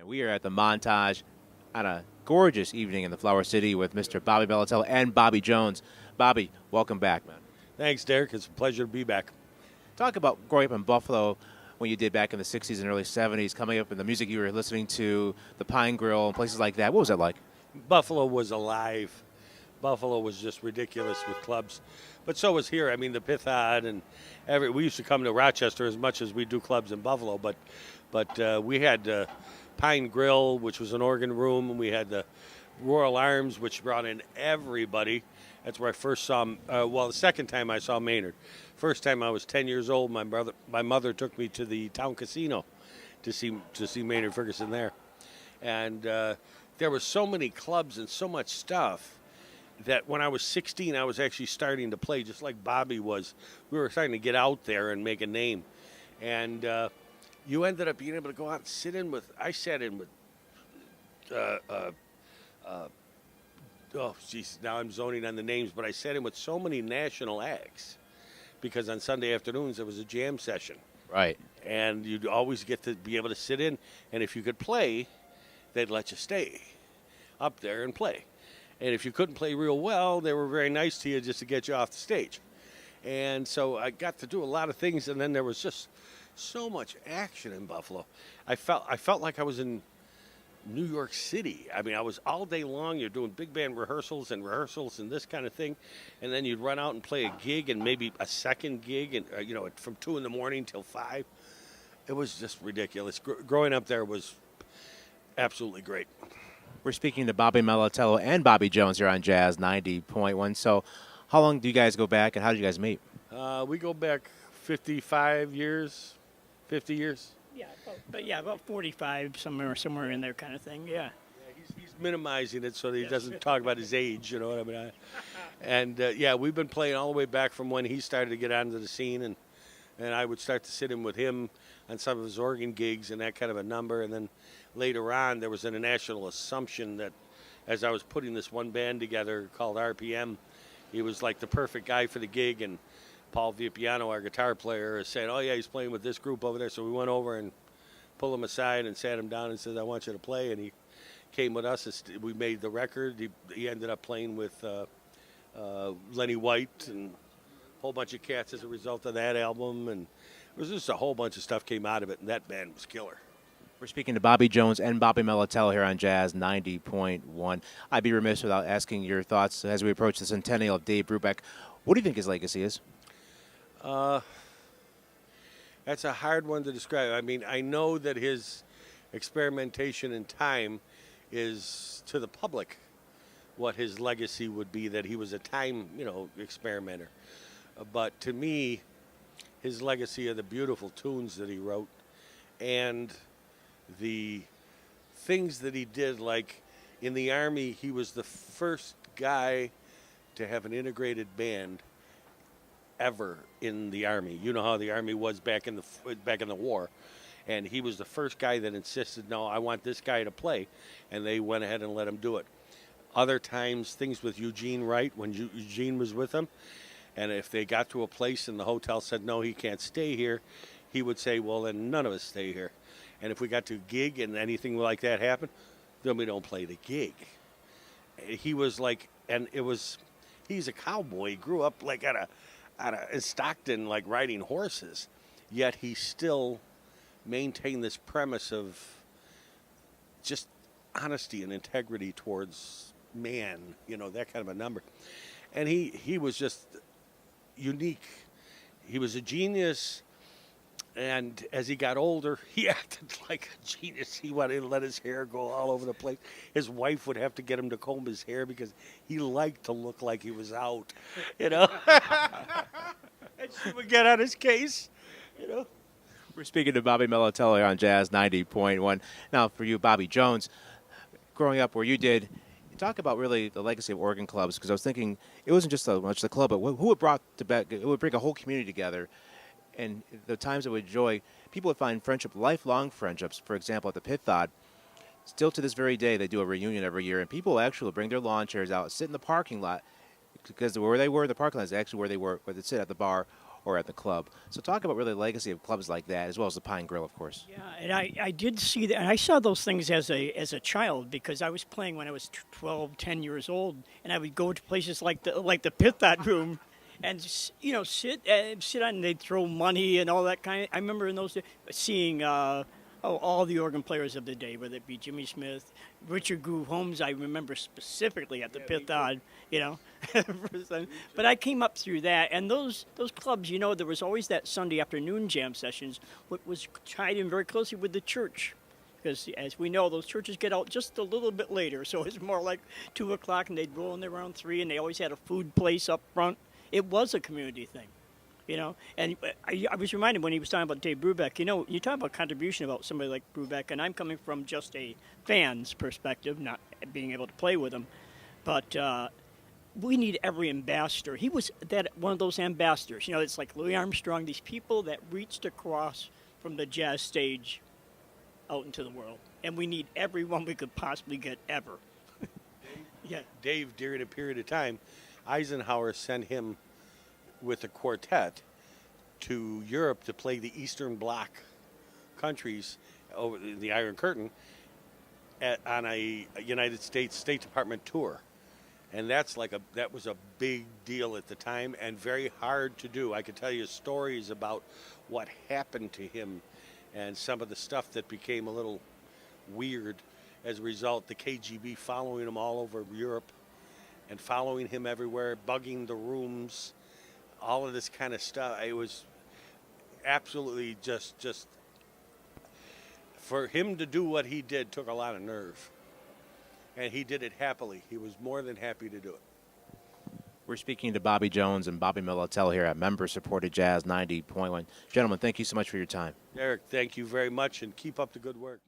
And we are at the Montage on a gorgeous evening in the Flower City with Mr. Bobby Militello and Bobby Jones. Bobby, welcome back, man. Thanks, Derrick. It's a pleasure to be back. Talk about growing up in Buffalo when you did back in the 60s and early 70s, coming up in the music you were listening to, the Pine Grill and places like that. What was that like? Buffalo was alive. Buffalo was just ridiculous with clubs. But so was here. I mean, the Pithod and we used to come to Rochester as much as we do clubs in Buffalo. But we had Pine Grill, which was an organ room, and we had the Royal Arms, which brought in everybody. That's where I first saw, the second time I saw Maynard. First time I was 10 years old, my mother took me to the town casino to see Maynard Ferguson there. And there were so many clubs and so much stuff that when I was 16, I was actually starting to play just like Bobby was. We were starting to get out there and make a name. And you ended up being able to go out and sit in with, I sat in with, now I'm zoning on the names, but I sat in with so many national acts because on Sunday afternoons there was a jam session. Right. And you'd always get to be able to sit in, and if you could play, they'd let you stay up there and play. And if you couldn't play real well, they were very nice to you just to get you off the stage. And so I got to do a lot of things, and then there was just so much action in Buffalo. I felt like I was in New York City. I mean, I was all day long. You're doing big band rehearsals and this kind of thing, and then you'd run out and play a gig and maybe a second gig, and from 2 in the morning till 5. It was just ridiculous. Growing up there was absolutely great. We're speaking to Bobby Militello and Bobby Jones here on Jazz 90.1. So how long do you guys go back, and how did you guys meet? We go back 55 years, 50 years. Yeah, about 45, somewhere in there kind of thing, yeah. He's minimizing it so that he doesn't talk about his age, you know what I mean? And we've been playing all the way back from when he started to get onto the scene, and I would start to sit in with him on some of his organ gigs and that kind of a number. And then later on, there was a national assumption that as I was putting this one band together called RPM, he was like the perfect guy for the gig. And Paul Viapiano, our guitar player, said, "Oh yeah, he's playing with this group over there." So we went over and pulled him aside and sat him down and said, "I want you to play." And he came with us. We made the record. He ended up playing with Lenny White and a whole bunch of cats as a result of that album. And it was just a whole bunch of stuff came out of it, and that band was killer. We're speaking to Bobby Jones and Bobby Militello here on Jazz 90.1. I'd be remiss without asking your thoughts as we approach the centennial of Dave Brubeck. What do you think his legacy is? That's a hard one to describe. I mean, I know that his experimentation in time is to the public what his legacy would be, that he was a time, experimenter. But to me, his legacy are the beautiful tunes that he wrote and the things that he did. Like in the Army, he was the first guy to have an integrated band ever in the Army. You know how the Army was back in the war, and he was the first guy that insisted, "No, I want this guy to play," and they went ahead and let him do it. Other times, things with Eugene Wright, when Eugene was with him, and if they got to a place and the hotel said, "No, he can't stay here," he would say, "Well, then none of us stay here." And if we got to a gig and anything like that happened, then we don't play the gig. He was like, he's a cowboy. He grew up like in Stockton, like riding horses, yet he still maintained this premise of just honesty and integrity towards man, that kind of a number. And he was just unique. He was a genius, and as he got older, he acted like a genius. He wanted to let his hair go all over the place. His wife would have to get him to comb his hair because he liked to look like he was out, And she would get on his case, We're speaking to Bobby Militello here on Jazz 90.1. Now, for you, Bobby Jones, growing up where you did, talk about really the legacy of organ clubs, because I was thinking it wasn't just so much the club, but who it would bring a whole community together. And the times it would enjoy, people would find friendship, lifelong friendships. For example, at the Pithod, still to this very day, they do a reunion every year, and people actually will bring their lawn chairs out, sit in the parking lot, because where they were in the parking lot is actually where they'd sit at the bar, or at the club. So talk about really the legacy of clubs like that, as well as the Pine Grill, of course. Yeah, and I did see that, and I saw those things as a child because I was playing when I was 12, 10 years old, and I would go to places like the Pithot Room, and sit on. And they'd throw money and all that kind of. I remember in those days seeing all the organ players of the day, whether it be Jimmy Smith, Richard Groove Holmes. I remember specifically at the Pithot, But I came up through that, and those clubs, there was always that Sunday afternoon jam sessions, what was tied in very closely with the church. Because, as we know, those churches get out just a little bit later, so it's more like 2 o'clock, and they'd roll in there around 3, and they always had a food place up front. It was a community thing, And I was reminded when he was talking about Dave Brubeck, you talk about contribution about somebody like Brubeck, and I'm coming from just a fan's perspective, not being able to play with him, but we need every ambassador. He was one of those ambassadors. It's like Louis Armstrong, these people that reached across from the jazz stage out into the world. And we need everyone we could possibly get ever. Yeah. Dave, during a period of time, Eisenhower sent him with a quartet to Europe to play the Eastern Bloc countries over the Iron Curtain on a United States State Department tour. And that was a big deal at the time and very hard to do. I could tell you stories about what happened to him and some of the stuff that became a little weird as a result. The KGB following him all over Europe and following him everywhere, bugging the rooms, all of this kind of stuff. It was absolutely just for him to do what he did took a lot of nerve. And he did it happily. He was more than happy to do it. We're speaking to Bobby Jones and Bobby Militello here at member-supported Jazz 90.1. Gentlemen, thank you so much for your time. Derrick, thank you very much, and keep up the good work.